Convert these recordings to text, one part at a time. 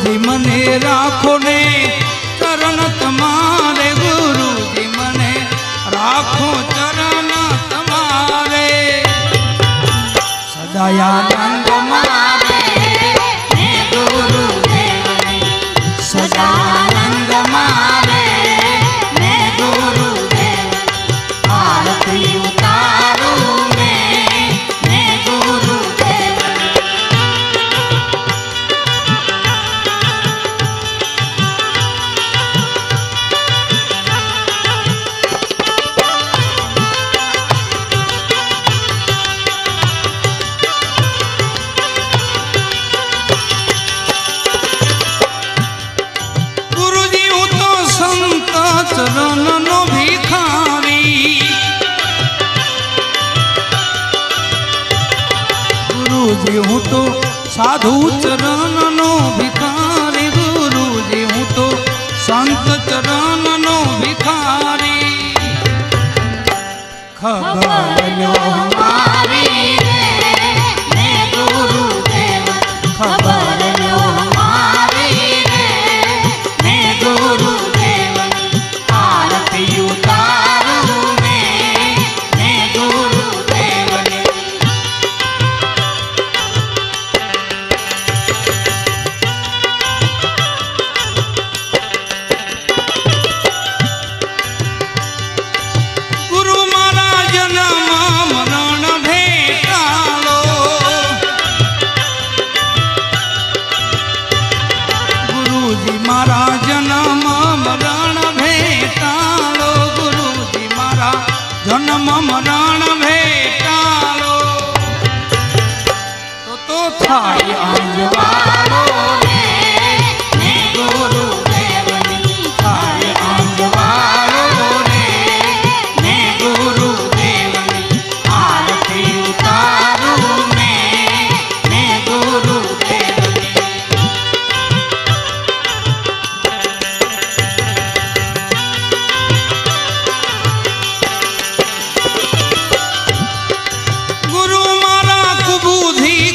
गुरुजी मने राखो ने चरण तमारे गुरुजी मने राखो चरण तमारे सदानंद मारे ने गुरुदेवनी सदानंद मारे ने गुरुदेव आरती उतारू ने गुरुदेव चरण नो भिखारी गुरुजी हूँ तो साधु चरण नो भिखारी गुरुजी हूँ तो संत चरण नो भिखारी खबर लो हमारी ने गुरुदेव खबर लो हमारी ने गुरुदेव जन्म मरण भेटालो तो थाई अंजवालो ने गुरुदेवनी थाई अंजवालो ने गुरुदेवनी आरती उतारू ने गुरुदेवनी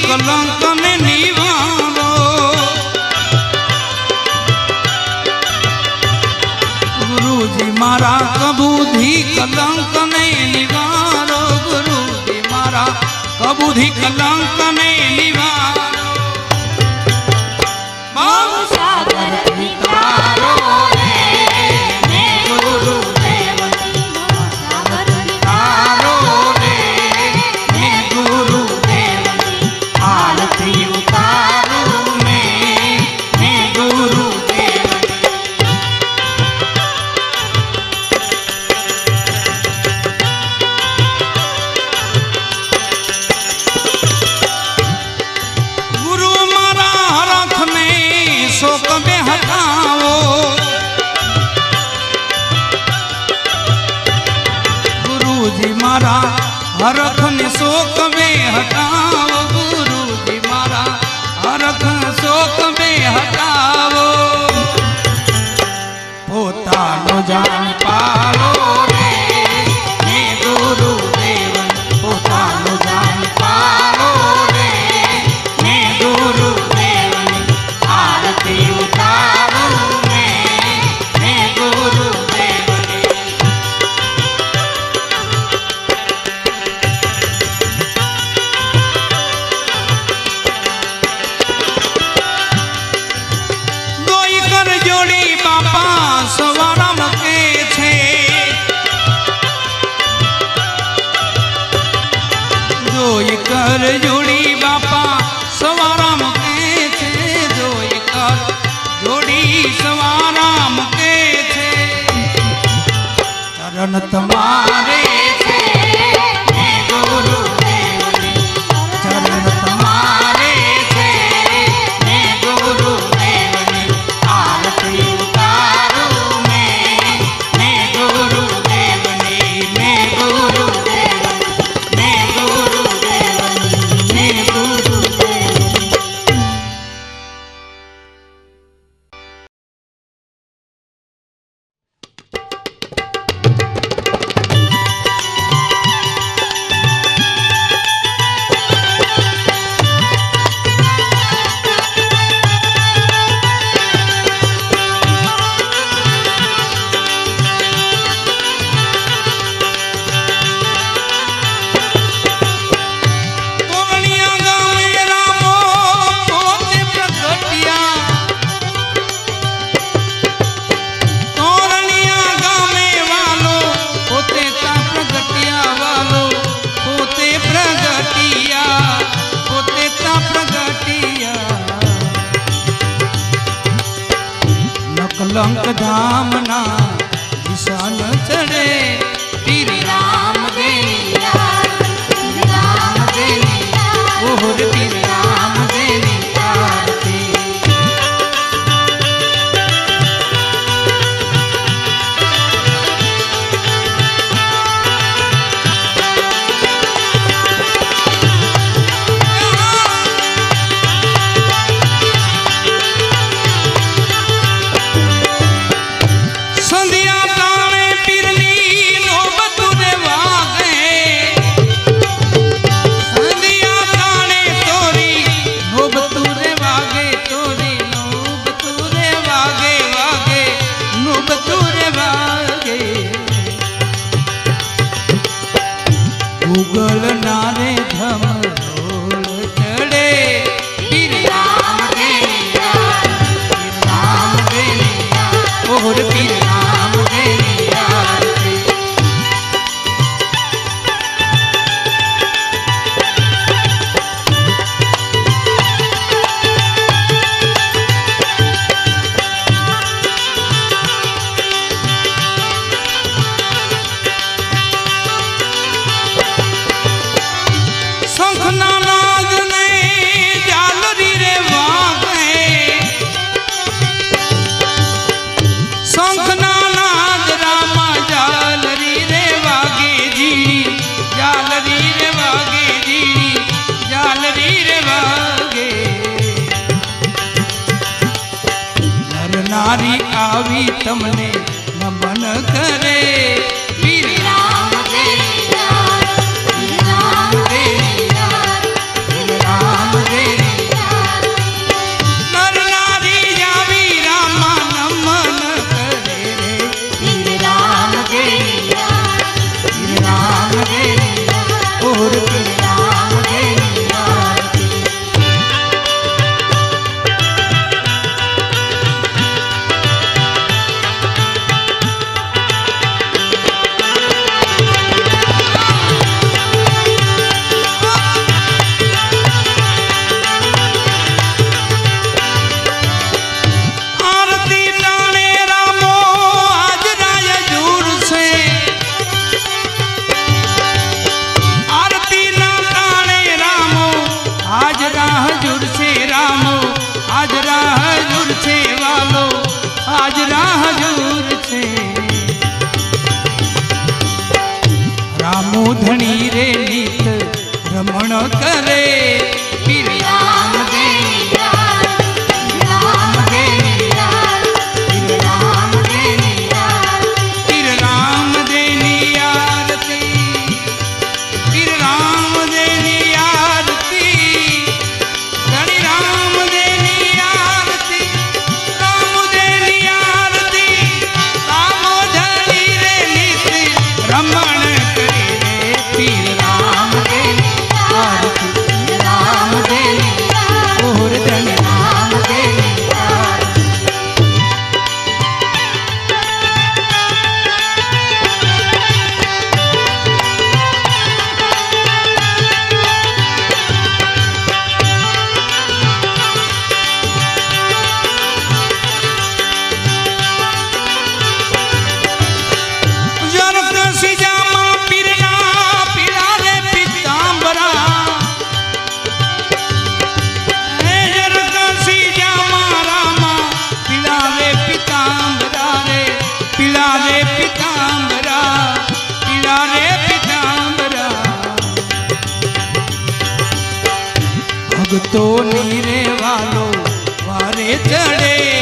कलंक ने निवारो गुरुजी मारा कबूधी कलंक ने निवारो गुरुजी मारा कबूधी कलंक ने निवारो बाबू सागर निकारो ने गुरुदेव सागर निकारो ने गुरुदेव आरती उतारू ने गुरुदेव गुरु मारा हरख ने शोक में हटाओ गुरुजी मारा हरख ने शोक में हटाओ हरख शोक में हटावो पोतानो जान पालो ने गुरुदेव पोतानो जान पालो ने गुरुदेव आरती उतारू ने गुरुदेव जोड़ी बापा सवारा मके छे जोई कर जोड़ी बापा सवारा मके छे जोई कर जोड़ी सवारा मके छे चरण तुम्हारे छे ने गुरुदेवनी चरण तुम्हारे छे ने गुरुदेवनी आरती उतारू ने गुरुदेवनी ने गुरुदेवनी ने गुरुदेवनी ने गुरुदेवनी કલંક ધામના નિશાન ચડે પીર રામ દેની આરતી રામ દેની ઓહર પીર રામ દેની આરતી ઉગલ નારે ધમ ઢોલ ચડે પીર રામ દેની આરતી રામ દેની ઓહર પીર રામ દેની આરતી શંખના નાદને ઝાલરી રે વાગે શંખના નાદ રામા ઝાલરી રે વાગે જી ઝાલરી રે વાગે જી ઝાલરી રે વાગે નર નારી આવી તમને નમન કરે પીર રામ દેની આરતી રામ દેની રામ દેની નર નારી આવી રામા નમન કરે રે પીર રામ દેની આરતી રામ દેની ઓહર પીર રામ દેની આરતી રામો ધણી રે નીત રમણ કરે પીર રામ દેની આરતી રામ દેની આરતી પીર રામ દેની આરતી પીર રામ દેની આરતી પીર રામ દેની આરતી ધણી રામ દેની આરતી રામ દેની આરતી રામો ધણી રે નીત રમણ પીર રામ દેની આરતી રામ દેની ઓહર ધન રામ દેની આરતી ભગતો ની રે વાલો વારે ચડે